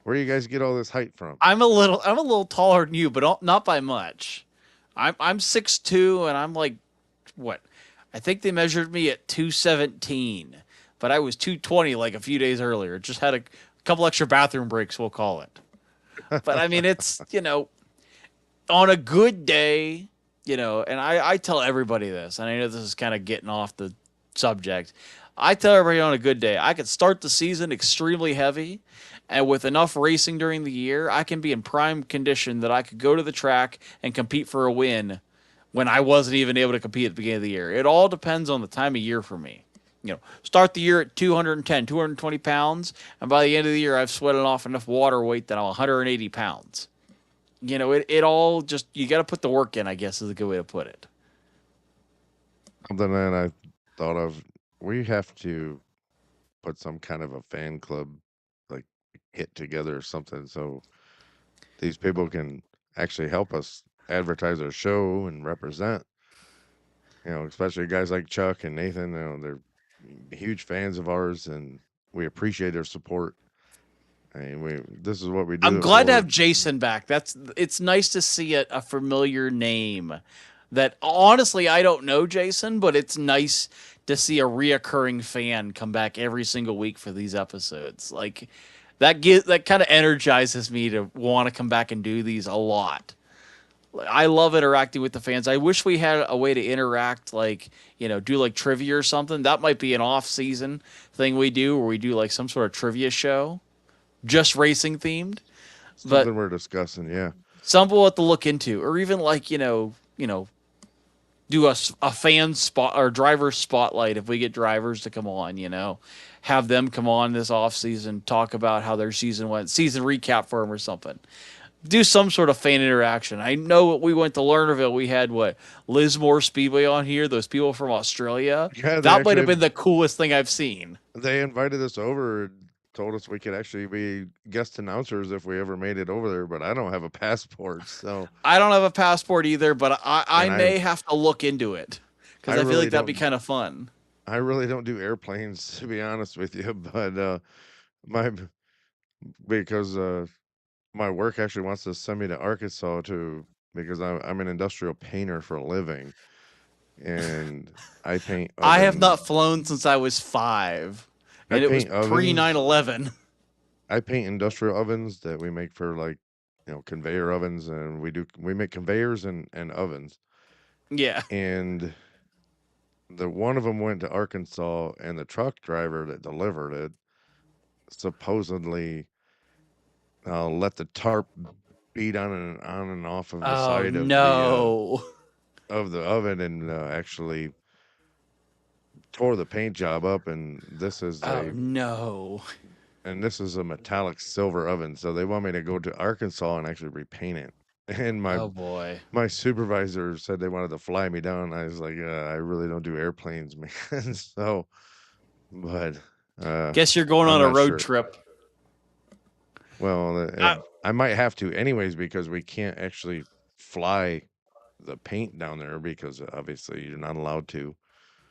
where do you guys get all this height from? I'm a little taller than you, but not by much. I'm 6'2", and I'm like what? I think they measured me at 217, but I was 220 like a few days earlier. Just had a couple extra bathroom breaks, we'll call it. But I mean, it's on a good day, and I tell everybody this, and I know this is kind of getting off the subject. I tell everybody on a good day, I could start the season extremely heavy, and with enough racing during the year, I can be in prime condition that I could go to the track and compete for a win when I wasn't even able to compete at the beginning of the year. It all depends on the time of year for me. Start the year at 210, 220 pounds, and by the end of the year, I've sweated off enough water weight that I'm 180 pounds. It all just, you got to put the work in, I guess, is a good way to put it. Something that I thought of. We have to put some kind of a fan club, like hit together or something, so these people can actually help us advertise our show and represent. Especially guys like Chuck and Nathan. They're huge fans of ours, and we appreciate their support. I mean, this is what we I'm do it glad to for. have Jason back. It's nice to see a familiar name that honestly I don't know, Jason, but it's nice to see a reoccurring fan come back every single week for these episodes. Like that kind of energizes me to want to come back and do these a lot. I love interacting with the fans. I wish we had a way to interact, like, do like trivia or something. That might be an off season thing we do, where we do like some sort of trivia show, just racing themed. But Something we're discussing, yeah. something we'll have to look into, or even like do a fan spot or driver spotlight if we get drivers to come on. Have them come on this off season, talk about how their season went, season recap for them or something. Do some sort of fan interaction. I know we went to Lernerville. We had Lismore Speedway on here. Those people from Australia. Yeah, they That might have actually been the coolest thing I've seen. they invited us over and told us we could actually be guest announcers if we ever made it over there, but I don't have a passport, so I don't have a passport either, but I and may have to look into it I because I feel really like that'd be don't kind of fun. I really don't do airplanes to be honest with you, but my because my work actually wants to send me to Arkansas to because I'm an industrial painter for a living and I paint I have not ovens. flown since I was 5, I and it was paint pre nine ovens. 11. I paint industrial ovens that we make for like, conveyor ovens and we make conveyors and ovens. Yeah. And the one of them went to Arkansas and the truck driver that delivered it supposedly let the tarp beat on and off of the Oh side no. of the oven and actually tore the paint job up Oh no. and this is a metallic silver oven, so they want me to go to Arkansas and actually repaint it. And Oh boy. my supervisor said they wanted to fly me down. I was like, I really don't do airplanes, man. So, but Guess you're going I'm on a not road sure. trip. Well, I, I might have to anyways because we can't actually fly the paint down there because obviously you're not allowed to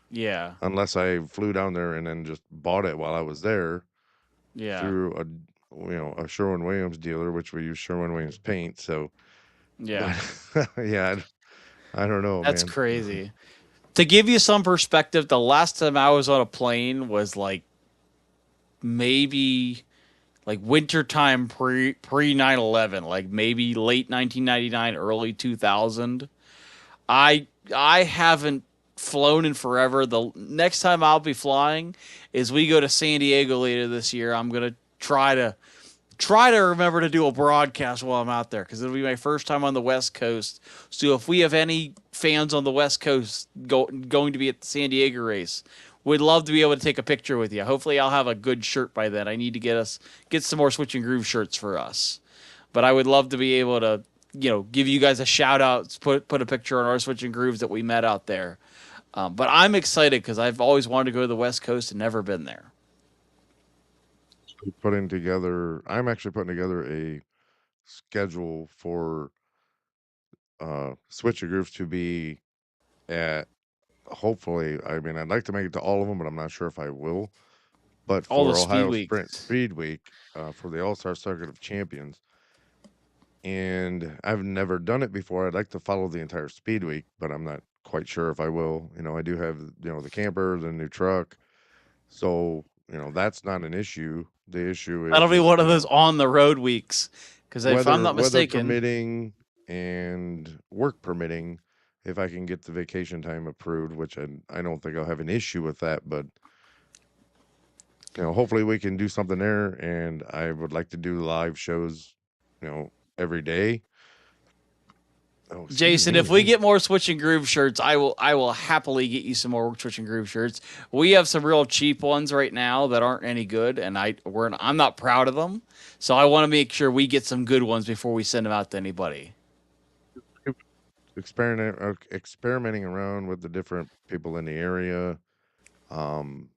yeah. unless I flew down there and then just bought it while I was there Yeah. through a Sherwin Williams dealer, which we use Sherwin Williams paint. So, but Yeah. yeah, I don't know, That's man. crazy. To give you some perspective, the last time I was on a plane was like maybe like wintertime pre 9/11, like maybe late 1999, early 2000. I haven't flown in forever. The next time I'll be flying is we go to San Diego later this year. I'm going to try to remember to do a broadcast while I'm out there because it'll be my first time on the West Coast. So if we have any fans on the West Coast going to be at the San Diego race, we'd love to be able to take a picture with you. Hopefully, I'll have a good shirt by then. I need to get some more Switching Groove shirts for us. But I would love to be able to give you guys a shout out, put a picture on our Switching Grooves that we met out there. But I'm excited because I've always wanted to go to the West Coast and never been there. I'm actually putting together a schedule for Switch Grooves to be at hopefully, I mean, I'd like to make it to all of them, but I'm not sure if I will. But All the for speed Ohio Sprint weeks. Speed Week, for the All Star Circuit of Champions, and I've never done it before. I'd like to follow the entire Speed Week, but I'm not quite sure if I will. I do have the camper, the new truck, so that's not an issue. The issue is That'll be just one of those on the road weeks. Because if I'm not weather mistaken, permitting and work permitting, if I can get the vacation time approved, which I don't think I'll have an issue with that, but hopefully we can do something there. And I would like to do live shows, every day. Oh, excuse Jason, if we me. get more Switching Groove shirts, I will happily get you some more Switching Groove shirts. We have some real cheap ones right now that aren't any good, and I'm not proud of them. So I want to make sure we get some good ones before we send them out to anybody. Experimenting around with the different people in the area, um,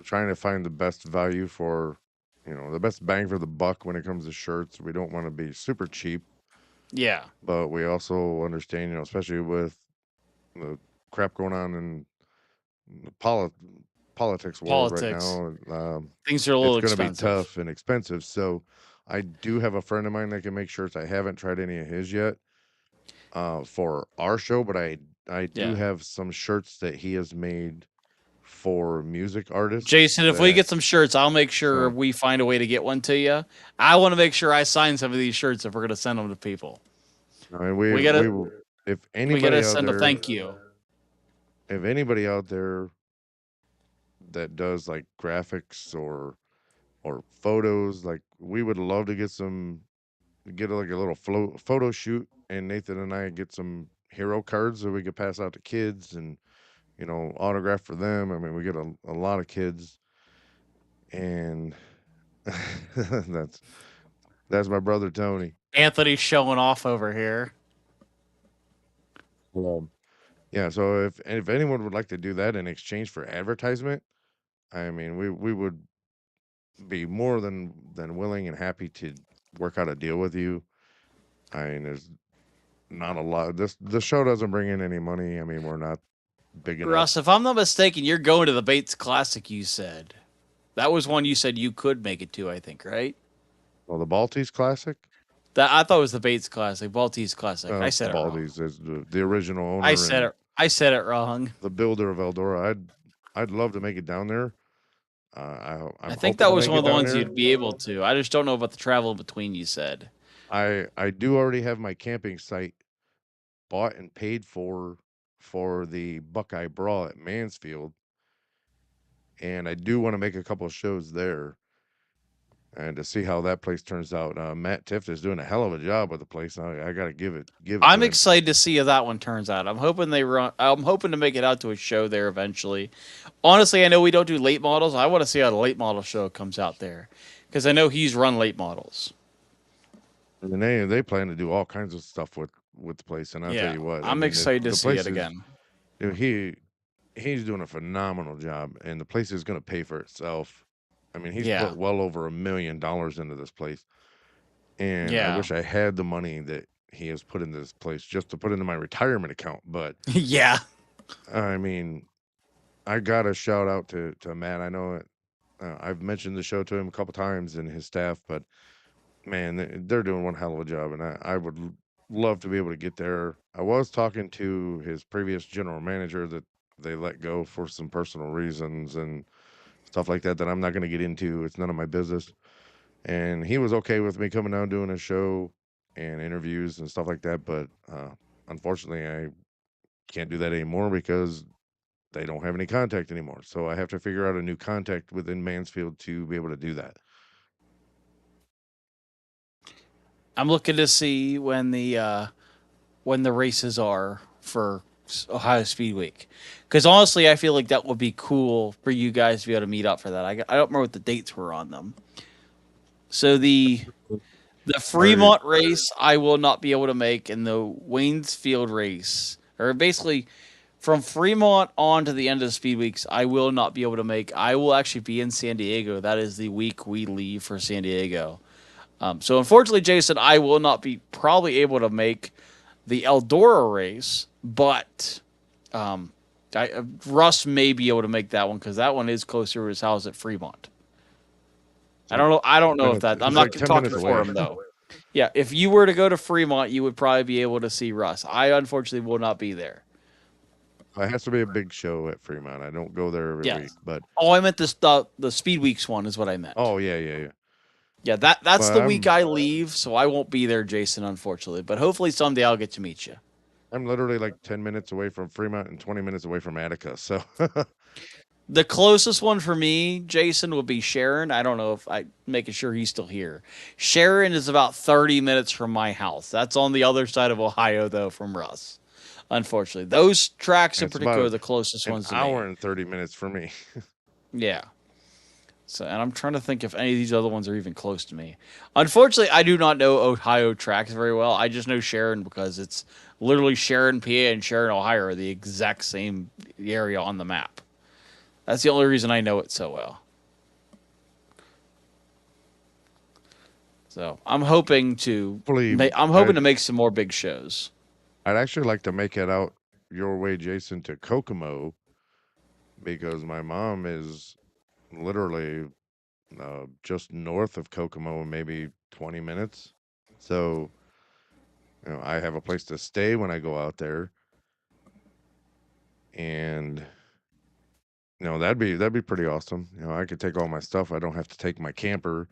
trying to find the best value for, the best bang for the buck when it comes to shirts. We don't want to be super cheap, Yeah, but we also understand, especially with the crap going on in the politics world right politics. now, Things are a it's little going to be expensive. tough and expensive. So I do have a friend of mine that can make shirts. I haven't tried any of his yet, for our show, but I do Yeah. have some shirts that he has made for music artists Jason, if we that get some shirts, I'll make sure so we find a way to get one to you. I want to make sure I sign some of these shirts if we're going to send them to people. I mean We we gotta will if we gotta anybody out send a there thank you. if anybody out there that does like graphics or photos, like we would love to get like a little photo shoot, and Nathan and I get some hero cards that we could pass out to kids and autograph for them. I mean, we get a lot of kids, and that's that's my brother Tony. Anthony's showing off over here. Um, yeah, so if anyone would like to do that in exchange for advertisement, I mean, we would be more than willing and happy to work out a deal with you. I mean, there's not a lot. The show doesn't bring in any money. I mean, we're not big Russ, enough. if I'm not mistaken, you're going to the Bates Classic. You said that was one you said you could make it to. I think right. Well, the Balties Classic, That I thought it was the Bates Classic, Baltese Classic. I said it wrong. Balties is the original owner and I said it wrong. the builder of Eldora. I'd love to make it down there. I I'm think hoping that to was make one it of the down ones there. you'd be able to. I just don't know about the travel in between. You said. I do already have my camping site bought and paid for the Buckeye Brawl at Mansfield, and I do want to make a couple of shows there and to see how that place turns out. Matt Tift is doing a hell of a job with the place. I got to give it to I'm him. excited to see how that one turns out. I'm hoping they run. I'm hoping to make it out to a show there eventually. Honestly, I know we don't do late models. I want to see how the late model show comes out there because I know he's run late models. And they plan to do all kinds of stuff with the place. And I'll tell Yeah, you what, I I'm mean excited to the see place it is again. he's doing a phenomenal job, and the place is going to pay for itself. I mean, he's Yeah, put well over $1 million into this place, and I yeah, wish I had the money that he has put into this place just to put into my retirement account. But yeah. I mean, I got to shout out to Matt. I know it. I've mentioned the show to him a couple times and his staff, but man, they're doing one hell of a job, and I would love to be able to get there. I was talking to his previous general manager that they let go for some personal reasons and stuff like that I'm not going to get into. It's none of my business. And he was okay with me coming down doing a show and interviews and stuff like that, but unfortunately, I can't do that anymore because they don't have any contact anymore. So I have to figure out a new contact within Mansfield to be able to do that. I'm looking to see when the races are for Ohio Speed Week. Because honestly, I feel like that would be cool for you guys to be able to meet up for that. I don't remember what the dates were on them. So the Are Fremont race I will not be able to make, and the Waynesfield race, or basically from Fremont on to the end of the speed weeks, I will not be able to make. I will actually be in San Diego. That is the week we leave for San Diego. So unfortunately, Jason, I will not be probably able to make the Eldora race, but Russ may be able to make that one because that one is closer to his house at Fremont. it's I like don't know. I don't know if minutes. that. I'm It's not like 10 talking minutes for away. him though. Yeah, if you were to go to Fremont, you would probably be able to see Russ. I unfortunately will not be there. It has to be a big show at Fremont. I don't go there every week, Yes. but Oh, I meant the Speed Weeks one is what I meant. oh yeah. Yeah, that's But the week I leave, so I won't be there, Jason, unfortunately. But hopefully someday I'll get to meet you. I'm literally like 10 minutes away from Fremont and 20 minutes away from Attica. So The closest one for me, Jason, would be Sharon. I don't know if I making sure he's still here. Sharon is about 30 minutes from my house. That's on the other side of Ohio, though, from Russ. Unfortunately, those tracks in it's particular are about the closest an ones to hour me. and 30 minutes for me. Yeah. So, and I'm trying to think if any of these other ones are even close to me. Unfortunately, I do not know Ohio tracks very well. I just know Sharon because it's literally Sharon, PA, and Sharon, Ohio are the exact same area on the map. That's the only reason I know it so well. So Hopefully, I'm hoping to make some more big shows. I'd actually like to make it out your way, Jason, to Kokomo because my mom is literally just north of Kokomo, maybe 20 minutes. So I have a place to stay when I go out there, and that'd be pretty awesome. I could take all my stuff. I don't have to take my camper,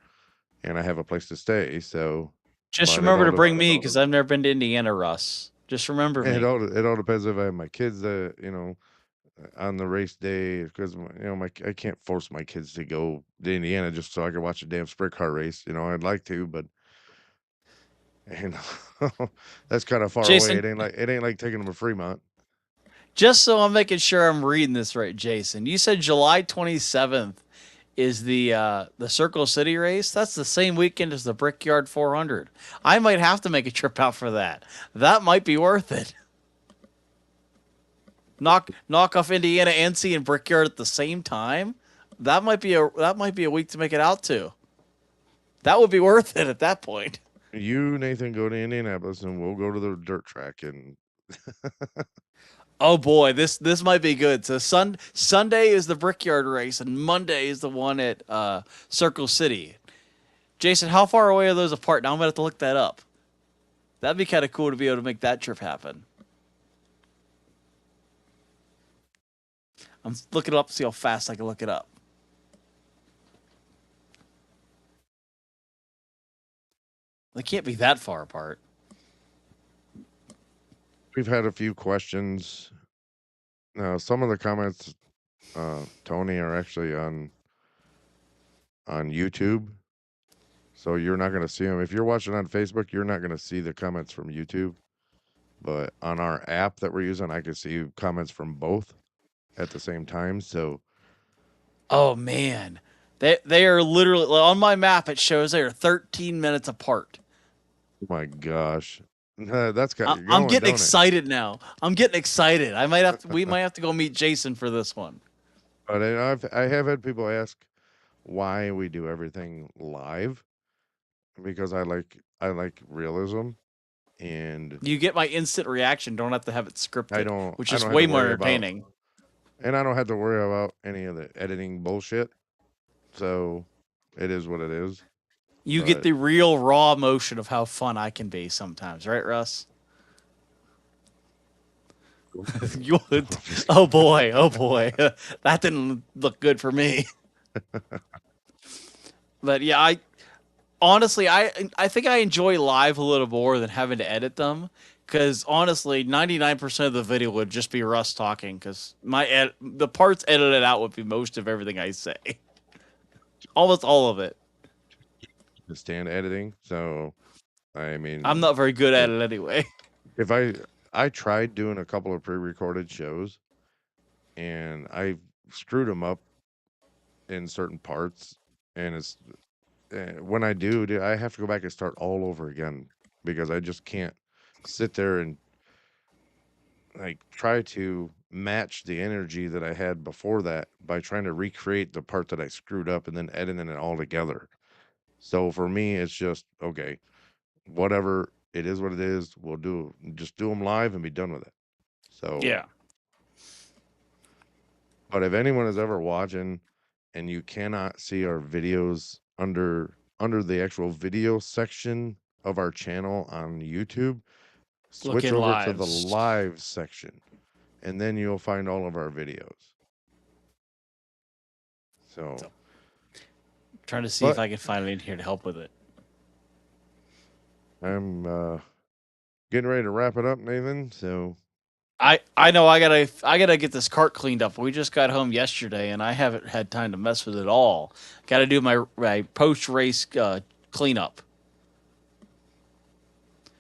and I have a place to stay. So, Just but it remember all to bring me because I've never been to Indiana, Russ. Just remember me. it all depends if I have my kids on the race day, because my I can't force my kids to go to Indiana just so I can watch a damn sprint car race. I'd like to, but you that's kind of far away. Jason, It ain't like taking them to Fremont. just so I'm making sure I'm reading this right, Jason, you said July 27th is the Circle City race. That's the same weekend as the Brickyard 400. I might have to make a trip out for that. That might be worth it. Knock off Indiana, NC, and Brickyard at the same time. That might be a week to make it out to. That would be worth it at that point. You, Nathan, go to Indianapolis, and we'll go to the dirt track. And Oh boy, this might be good. So Sunday is the Brickyard race, and Monday is the one at Circle City. Jason, how far away are those apart? Now I'm gonna have to look that up. That'd be kind of cool to be able to make that trip happen. I'm looking it up to see how fast I can look it up. They can't be that far apart. we've had a few questions. Now, some of the comments, Tony, are actually on YouTube, so you're not going to see them. If you're watching on Facebook, you're not going to see the comments from YouTube. But on our app that we're using, I can see comments from both at the same time. So, Oh man, they are literally on my map. It shows they are 13 minutes apart. oh my gosh, that's got you I'm going, getting don't it? excited now. I'm getting excited. We might have to go meet Jason for this one. But I have had people ask why we do everything live, because I like realism, and You get my instant reaction. Don't have to have it I scripted, don't which I is don't have way to more worry about entertaining. and I don't have to worry about any of the editing bullshit. So it is what it is. You get But the real raw emotion of how fun I can be sometimes, right, Russ? You would- oh boy, oh boy, that didn't look good for me. But yeah, I think I enjoy live a little more than having to edit them. Because honestly, 99% of the video would just be Russ talking. Because the parts edited out would be most of everything I say, almost all of it. the stand editing. So I I'm mean, not very good at if it anyway. if I tried doing a couple of pre-recorded shows, and I screwed them up in certain parts, and it's when I do, dude, I have to go back and start all over again, because I just can't sit there and like try to match the energy that I had before that by trying to recreate the part that I screwed up and then editing it all together. So for me, it's just okay, whatever it is, what it is. Just do them live and be done with it. So, Yeah, but if anyone is ever watching and you cannot see our videos under the actual video section of our channel on YouTube, look switch in over to the lives. live section, and then you'll find all of our videos. So, So, trying to see if but I can find it in here to help with it. I'm getting ready to wrap it up, Nathan. So, I know I gotta get this cart cleaned up. We just got home yesterday, and I haven't had time to mess with it all. Got to do my post race cleanup.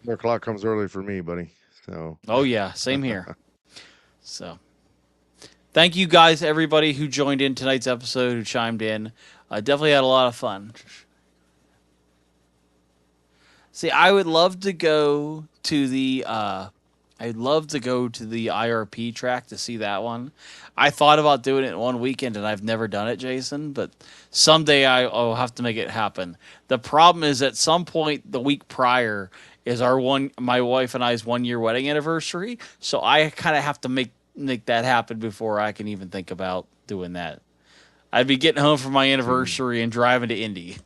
4 o'clock comes early for me, buddy. So, Oh yeah, same here. So thank you guys, everybody who joined in tonight's episode, who chimed in. I definitely had a lot of fun. See, I would love to go to the I'd love to go to the IRP track to see that one. I thought about doing it one weekend and I've never done it, Jason, but someday I'll have to make it happen. The problem is at some point the week prior is my wife and I's 1 year wedding anniversary, so I kind of have to make that happen before I can even think about doing that. I'd be getting home for my anniversary and driving to Indy.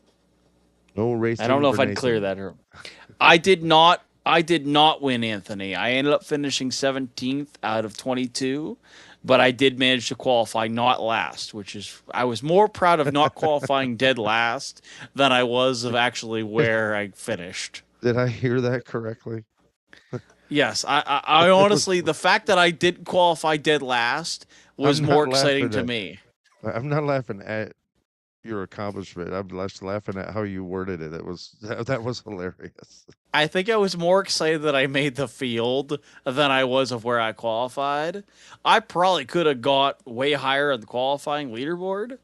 no I don't racing know for if I'd clear Nathan. that. I did not I did not win, Anthony. I ended up finishing 17th out of 22, but I did manage to qualify not last, which is, I was more proud of not qualifying dead last than I was of actually where I finished. Did I hear that correctly? Yes, I It was. honestly, the fact that I didn't qualify dead last was I'm more not exciting laughing to at. me. I'm not laughing at your accomplishment. I'm just laughing at how you worded it. It was that was hilarious. I think I was more excited that I made the field than I was of where I qualified. I probably could have got way higher on the qualifying leaderboard.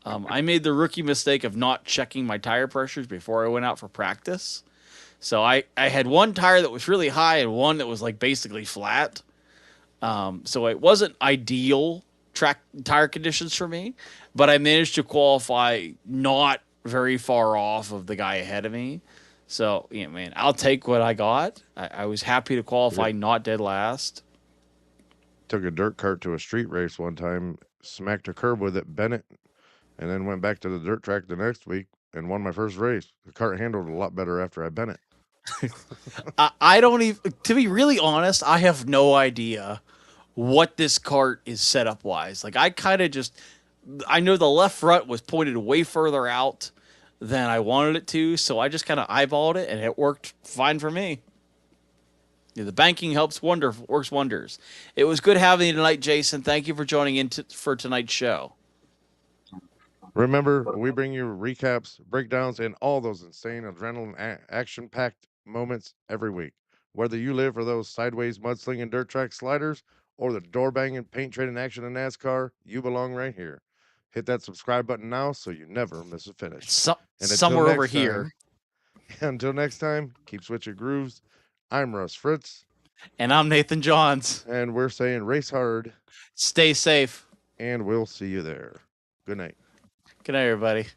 I made the rookie mistake of not checking my tire pressures before I went out for practice. So I had one tire that was really high and one that was like basically flat. So it wasn't ideal track tire conditions for me, but I managed to qualify not very far off of the guy ahead of me. So, yeah, man, I'll take what I got. I was happy to Yeah. qualify not dead last. Took a dirt cart to a street race one time, smacked a curb with it, bent it, and then went back to the dirt track the next week and won my first race. The cart handled a lot better after I bent it. I don't even, to be really honest, I have no idea what this cart is set up wise. Like, I kind of just, I know the left front was pointed way further out than I wanted it to, so I just kind of eyeballed it and it worked fine for me. Yeah, the banking works wonders. It was good having you tonight, Jason. Thank you for joining in for tonight's show. Remember, we bring you recaps, breakdowns, and all those insane adrenaline action packed moments every week. Whether you live for those sideways mudslinging dirt track sliders or the door banging paint trading action in NASCAR, you belong right here. Hit that subscribe button now so you never miss a finish. And Somewhere over here. until next time, keep switching grooves. I'm Russ Fritz, And I'm Nathan Johns. and we're saying race hard, Stay safe. and we'll see you there. Good night. Good night, everybody.